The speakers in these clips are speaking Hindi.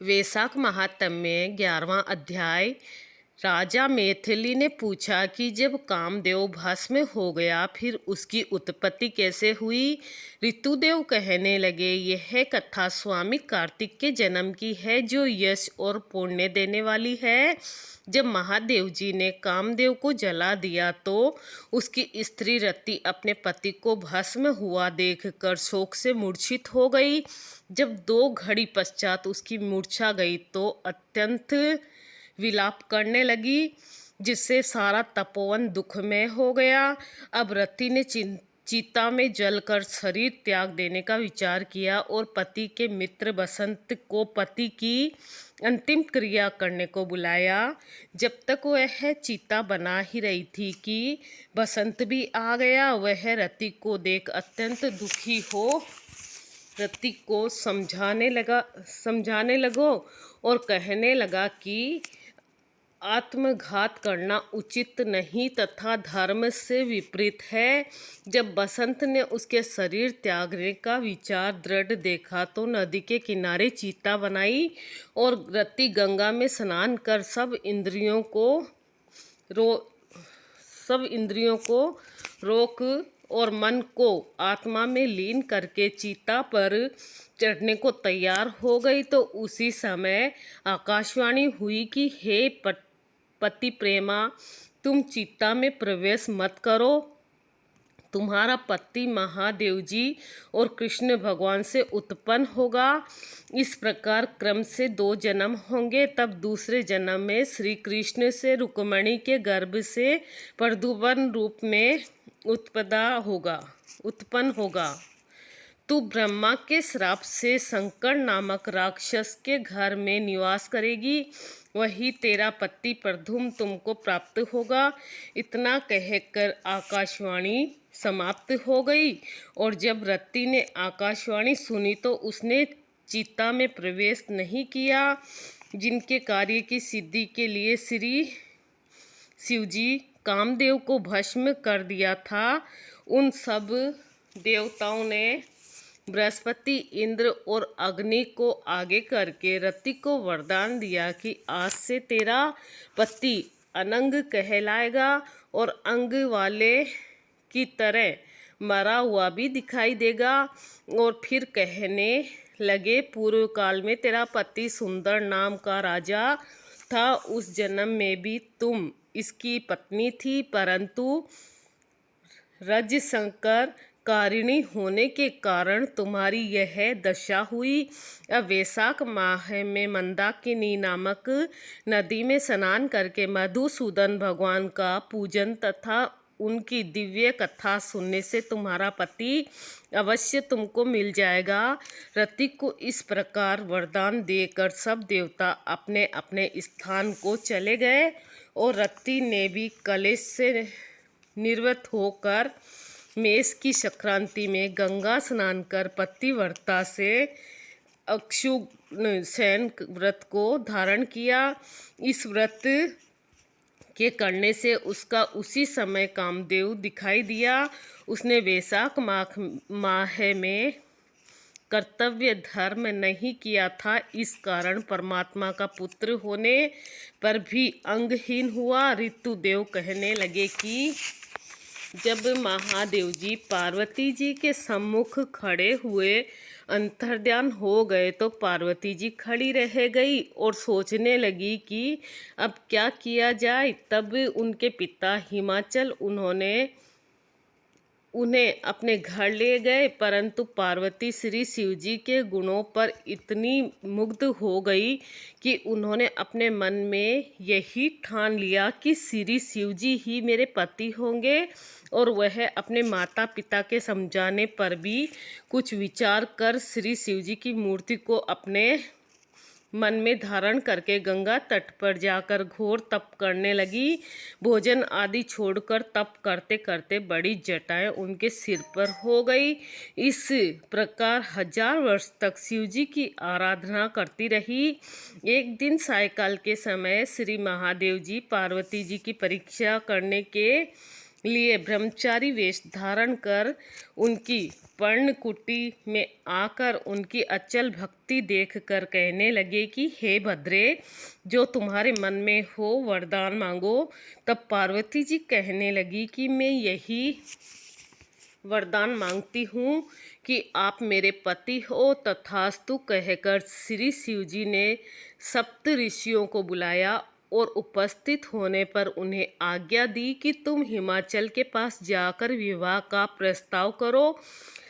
वैशाख महात्म्य में 11वां अध्याय। राजा मैथिली ने पूछा कि जब कामदेव भस्म हो गया फिर उसकी उत्पत्ति कैसे हुई। ऋतुदेव कहने लगे, यह कथा स्वामी कार्तिक के जन्म की है जो यश और पुण्य देने वाली है। जब महादेव जी ने कामदेव को जला दिया तो उसकी स्त्री रति अपने पति को भस्म हुआ देखकर शोक से मूर्छित हो गई। जब 2 घड़ी पश्चात उसकी मूर्छा गई तो अत्यंत विलाप करने लगी, जिससे सारा तपोवन दुखमय हो गया। अब रति ने चिता में जलकर शरीर त्याग देने का विचार किया और पति के मित्र बसंत को पति की अंतिम क्रिया करने को बुलाया। जब तक वह चिता बना ही रही थी कि बसंत भी आ गया। वह रति को देख अत्यंत दुखी हो रति को समझाने लगो और कहने लगा कि आत्मघात करना उचित नहीं तथा धर्म से विपरीत है। जब बसंत ने उसके शरीर त्यागने का विचार दृढ़ देखा तो नदी के किनारे चिता बनाई और रति गंगा में स्नान कर सब इंद्रियों को रोक और मन को आत्मा में लीन करके चिता पर चढ़ने को तैयार हो गई। तो उसी समय आकाशवाणी हुई कि हे पति प्रेमा, तुम चिता में प्रवेश मत करो। तुम्हारा पति महादेव जी और कृष्ण भगवान से उत्पन्न होगा। इस प्रकार क्रम से 2 जन्म होंगे। तब दूसरे जन्म में श्री कृष्ण से रुक्मणी के गर्भ से प्रद्युम्न रूप में उत्पन्न होगा। तू ब्रह्मा के श्राप से शंकर नामक राक्षस के घर में निवास करेगी। वही तेरा पति प्रद्युम्न तुमको प्राप्त होगा। इतना कहकर आकाशवाणी समाप्त हो गई। और जब रति ने आकाशवाणी सुनी तो उसने चिता में प्रवेश नहीं किया। जिनके कार्य की सिद्धि के लिए श्री शिवजी कामदेव को भस्म कर दिया था, उन सब देवताओं ने बृहस्पति, इंद्र और अग्नि को आगे करके रति को वरदान दिया कि आज से तेरा पति अनंग कहलाएगा और अंग वाले की तरह मरा हुआ भी दिखाई देगा। और फिर कहने लगे, पूर्व काल में तेरा पति सुंदर नाम का राजा था। उस जन्म में भी तुम इसकी पत्नी थी, परंतु रजशंकर कारिणी होने के कारण तुम्हारी यह दशा हुई। अब वैशाख माह में मंदाकिनी नामक नदी में स्नान करके मधुसूदन भगवान का पूजन तथा उनकी दिव्य कथा सुनने से तुम्हारा पति अवश्य तुमको मिल जाएगा। रति को इस प्रकार वरदान देकर सब देवता अपने अपने स्थान को चले गए और रति ने भी कलेश से निवृत्त होकर मेष की संक्रांति में गंगा स्नान कर पतिव्रता से अक्षुसेन व्रत को धारण किया। इस व्रत के करने से उसका उसी समय कामदेव दिखाई दिया। उसने वैशाख माह में कर्तव्य धर्म नहीं किया था, इस कारण परमात्मा का पुत्र होने पर भी अंगहीन हुआ। ऋतुदेव कहने लगे कि जब महादेव जी पार्वती जी के सम्मुख खड़े हुए अंतर्ध्यान हो गए तो पार्वती जी खड़ी रह गई और सोचने लगी कि अब क्या किया जाए। तब उनके पिता हिमाचल उन्हें अपने घर ले गए, परंतु पार्वती श्री शिवजी के गुणों पर इतनी मुग्ध हो गई कि उन्होंने अपने मन में यही ठान लिया कि श्री शिवजी ही मेरे पति होंगे। और वह अपने माता पिता के समझाने पर भी कुछ विचार कर श्री शिवजी की मूर्ति को अपने मन में धारण करके गंगा तट पर जाकर घोर तप करने लगी। भोजन आदि छोड़कर तप करते करते बड़ी जटाएं उनके सिर पर हो गई। इस प्रकार 1000 वर्ष तक शिवजी की आराधना करती रही। एक दिन सायकाल के समय श्री महादेव जी पार्वती जी की परीक्षा करने के लिए ब्रह्मचारी वेश धारण कर उनकी पर्णकुटी में आकर उनकी अचल भक्ति देखकर कहने लगे कि हे भद्रे, जो तुम्हारे मन में हो वरदान मांगो। तब पार्वती जी कहने लगी कि मैं यही वरदान मांगती हूँ कि आप मेरे पति हो। तथास्तु कहकर श्री शिव जी ने सप्त ऋषियों को बुलाया और उपस्थित होने पर उन्हें आज्ञा दी कि तुम हिमाचल के पास जाकर विवाह का प्रस्ताव करो।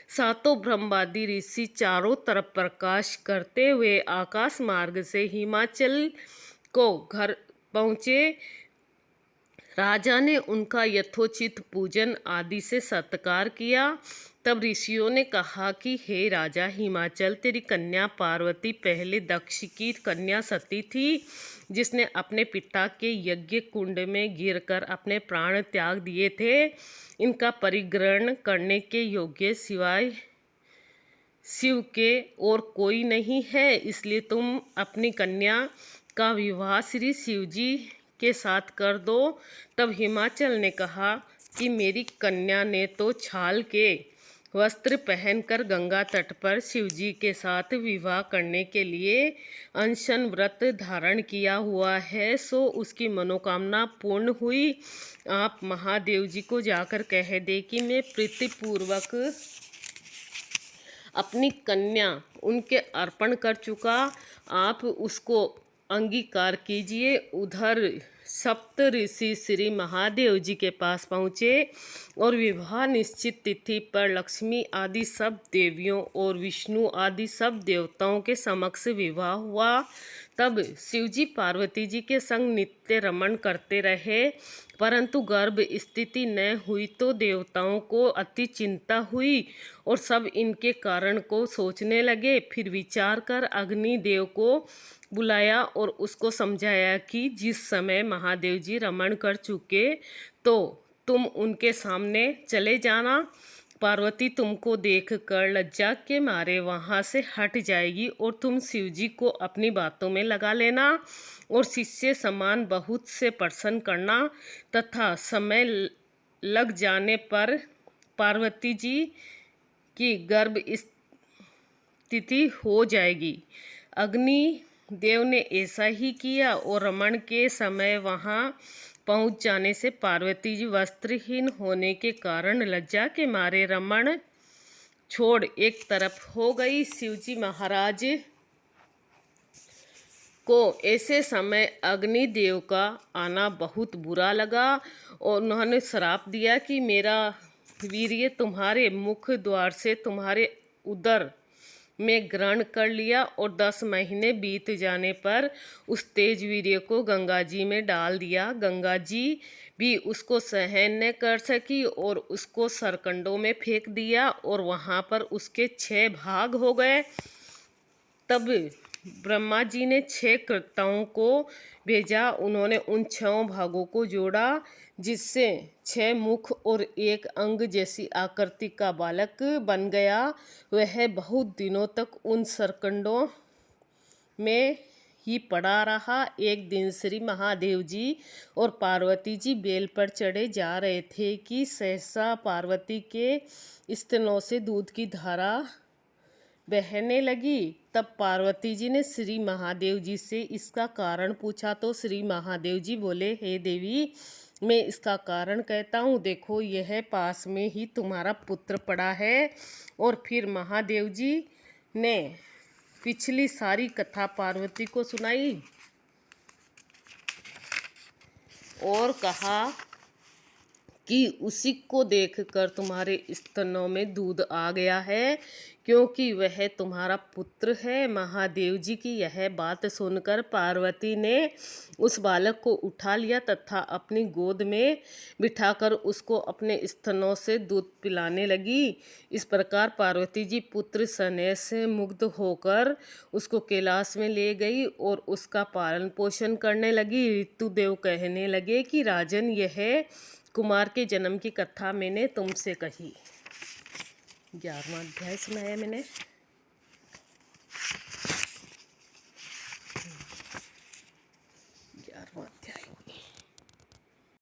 सातों ब्रह्मादि ऋषि चारों तरफ प्रकाश करते हुए आकाश मार्ग से हिमाचल को घर पहुँचे। राजा ने उनका यथोचित पूजन आदि से सत्कार किया। तब ऋषियों ने कहा कि हे राजा हिमाचल, तेरी कन्या पार्वती पहले दक्ष की कन्या सती थी, जिसने अपने पिता के यज्ञ कुंड में गिरकर अपने प्राण त्याग दिए थे। इनका परिग्रहण करने के योग्य सिवाय शिव के और कोई नहीं है, इसलिए तुम अपनी कन्या का विवाह श्री शिव जी के साथ कर दो। तब हिमाचल ने कहा कि मेरी कन्या ने तो छाल के वस्त्र पहनकर गंगा तट पर शिवजी के साथ विवाह करने के लिए अनशन व्रत धारण किया हुआ है, सो उसकी मनोकामना पूर्ण हुई। आप महादेव जी को जाकर कह दे कि मैं प्रीतिपूर्वक अपनी कन्या उनके अर्पण कर चुका, आप उसको अंगीकार कीजिए। उधर सप्त ऋषि श्री महादेव जी के पास पहुँचे और विवाह निश्चित तिथि पर लक्ष्मी आदि सब देवियों और विष्णु आदि सब देवताओं के समक्ष विवाह हुआ। तब शिवजी पार्वती जी के संग नित्य रमण करते रहे, परंतु गर्भ स्थिति न हुई तो देवताओं को अति चिंता हुई और सब इनके कारण को सोचने लगे। फिर विचार कर अग्निदेव को बुलाया और उसको समझाया कि जिस समय महादेव जी रमण कर चुके तो तुम उनके सामने चले जाना। पार्वती तुमको देखकर लज्जा के मारे वहाँ से हट जाएगी और तुम शिवजी को अपनी बातों में लगा लेना और शिष्य समान बहुत से प्रसन्न करना, तथा समय लग जाने पर पार्वती जी की गर्भ स्थिति हो जाएगी। अग्नि देव ने ऐसा ही किया और रमण के समय वहाँ पहुँच जाने से पार्वती जी वस्त्रहीन होने के कारण लज्जा के मारे रमण छोड़ एक तरफ हो गई। शिवजी महाराज को ऐसे समय अग्निदेव का आना बहुत बुरा लगा और उन्होंने श्राप दिया कि मेरा वीर्य तुम्हारे मुख द्वार से तुम्हारे उदर में ग्रहण कर लिया और 10 महीने बीत जाने पर उस तेज वीर्य को गंगा जी में डाल दिया। गंगा जी भी उसको सहन न कर सकी और उसको सरकंडों में फेंक दिया और वहाँ पर उसके 6 भाग हो गए। तब ब्रह्मा जी ने 6 कृत्ताओं को भेजा। उन्होंने उन 6 भागों को जोड़ा, जिससे 6 मुख और 1 अंग जैसी आकृति का बालक बन गया। वह बहुत दिनों तक उन सरकंडों में ही पड़ा रहा। एक दिन श्री महादेव जी और पार्वती जी बेल पर चढ़े जा रहे थे कि सहसा पार्वती के स्तनों से दूध की धारा बहने लगी। तब पार्वती जी ने श्री महादेव जी से इसका कारण पूछा तो श्री महादेव जी बोले, हे देवी, मैं इसका कारण कहता हूँ। देखो, यह पास में ही तुम्हारा पुत्र पड़ा है। और फिर महादेव जी ने पिछली सारी कथा पार्वती को सुनाई और कहा कि उसी को देखकर तुम्हारे स्तनों में दूध आ गया है, क्योंकि वह तुम्हारा पुत्र है। महादेव जी की यह बात सुनकर पार्वती ने उस बालक को उठा लिया तथा अपनी गोद में बिठाकर उसको अपने स्तनों से दूध पिलाने लगी। इस प्रकार पार्वती जी पुत्र स्नेह से मुग्ध होकर उसको कैलाश में ले गई और उसका पालन पोषण करने लगी। ऋतुदेव कहने लगे कि राजन, यह कुमार के जन्म की कथा मैंने तुमसे कही। 11वां अध्याय सुनाया मैंने।